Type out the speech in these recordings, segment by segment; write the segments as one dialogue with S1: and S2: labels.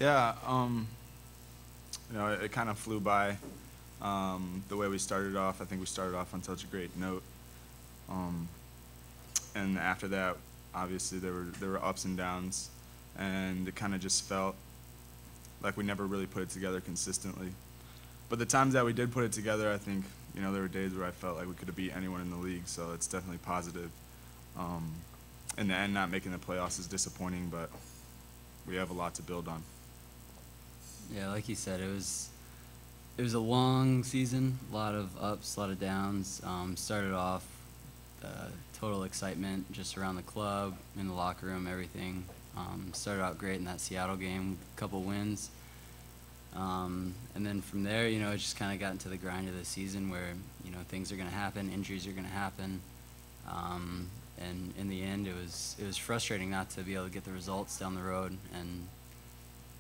S1: Yeah, it kind of flew by. The way we started off, I think we started off on such a great note. Um, and after that, obviously there were ups and downs, and it kind of just felt like we never really put it together consistently. But the times that we did put it together, I think there were days where I felt like we could have beat anyone in the league. So it's definitely positive. Um, in the end, not making the playoffs is disappointing, but we have a lot to build on.
S2: Yeah, like you said, it was a long season, a lot of ups, a lot of downs. Started off total excitement just around the club, in the locker room, everything. Started out great in that Seattle game, a couple wins. And then from there, it just kind of got into the grind of the season where, things are going to happen, injuries are going to happen. And in the end, it was frustrating not to be able to get the results down the road. And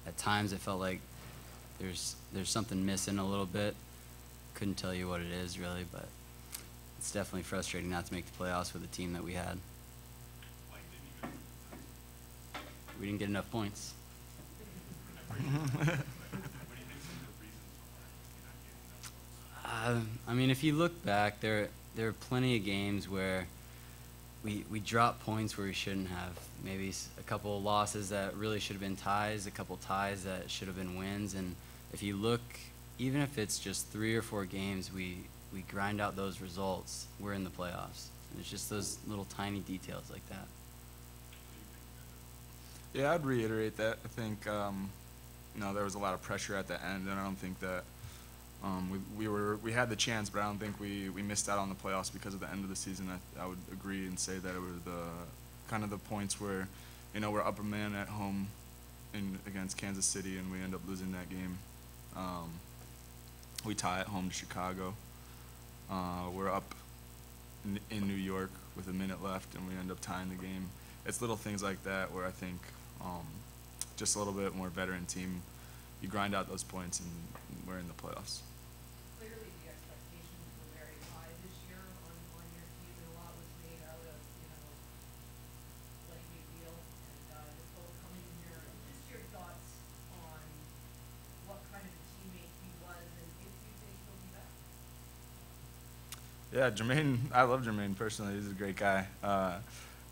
S2: at times, it felt like there's something missing a little bit. Couldn't tell you what it is really, but it's definitely frustrating not to make the playoffs with the team that we had. We didn't get enough points. I mean, if you look back, there are plenty of games where we dropped points where we shouldn't have. Maybe a couple of losses that really should have been ties, a couple ties that should have been wins. And if you look, even if it's just 3 or 4 games, we grind out those results, we're in the playoffs. And it's just those little tiny details like that.
S1: Yeah, I'd reiterate that. I think there was a lot of pressure at the end, and I don't think that we had the chance, but I don't think we missed out on the playoffs because of the end of the season. I would agree and say that it was the kind of the points where we're up a man at home against Kansas City, and we end up losing that game. We tie at home to Chicago. We're up in New York with a minute left, and we end up tying the game. It's little things like that where I think just a little bit more veteran team, you grind out those points, and we're in the playoffs.
S3: Clearly, the expectations were very high this year on your team, and a lot was made out of, Blake McNeil and Nicole coming in here. Just your thoughts on what kind of a teammate he was, and if you think he'll be back.
S1: Yeah, Jermaine, I love Jermaine personally. He's a great guy.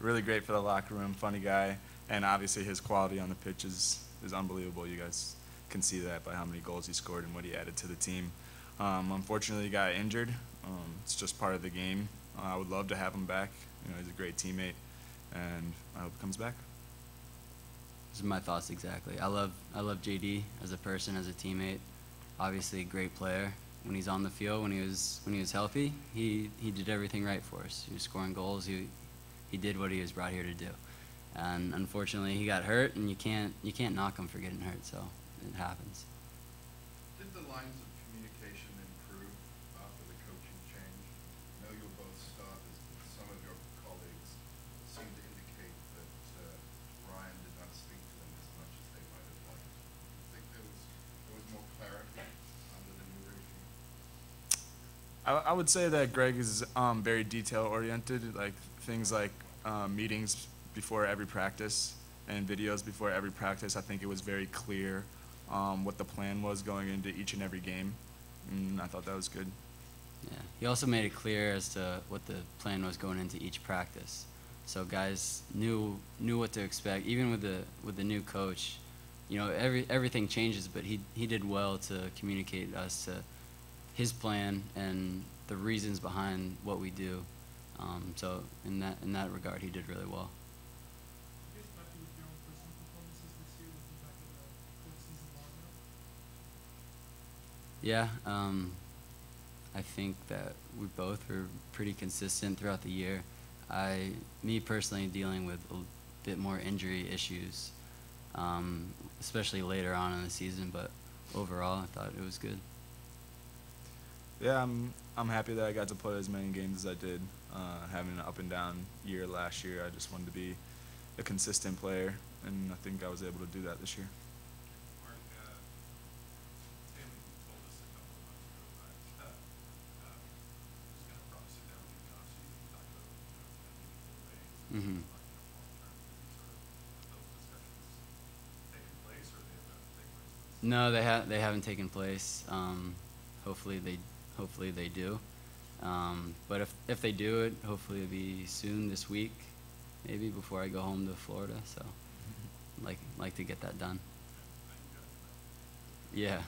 S1: Really great for the locker room, funny guy, and obviously his quality on the pitch is unbelievable. You guys can see that by how many goals he scored and what he added to the team. Unfortunately, he got injured. It's just part of the game. I would love to have him back. He's a great teammate, and I hope he comes back.
S2: Those are my thoughts exactly. I love JD as a person, as a teammate. Obviously a great player. When he's on the field, when he was healthy, he did everything right for us. He was scoring goals. He did what he was brought here to do. And unfortunately, he got hurt, and you can't knock him for getting hurt. So it happens.
S4: Did the lines of communication improve after the coaching change? I know you're both starters, but some of your colleagues seem to indicate that Ryan did not speak to them as much as they might have liked. Do you think there was more clarity under the new regime?
S1: I would say that Greg is very detail-oriented, like things like meetings before every practice and videos before every practice. I think it was very clear what the plan was going into each and every game, and I thought that was good.
S2: Yeah. He also made it clear as to what the plan was going into each practice, so guys knew what to expect. Even with the new coach, everything changes, but he did well to communicate us to his plan and the reasons behind what we do. So in that regard, he did really well.
S5: You guys happy with your own personal performances this year, looking back at the full season log now?
S2: Yeah, I think that we both were pretty consistent throughout the year. Me personally, dealing with a bit more injury issues, especially later on in the season, but overall, I thought it was good.
S1: Yeah, I'm happy that I got to play as many games as I did. Having an up and down year last year, I just wanted to be a consistent player, and I think I was able to do that this year.
S6: Mark, Tim told us a couple of months ago that was going to probably sit down with you in the offseason and talk about meaningful things
S2: Hmm.
S6: long term. Have those discussions taken place, or they have not taken
S2: No, they haven't taken place. Hopefully they do. But if they do it, hopefully it'll be soon this week, maybe before I go home to Florida. So, like to get that done. Yeah.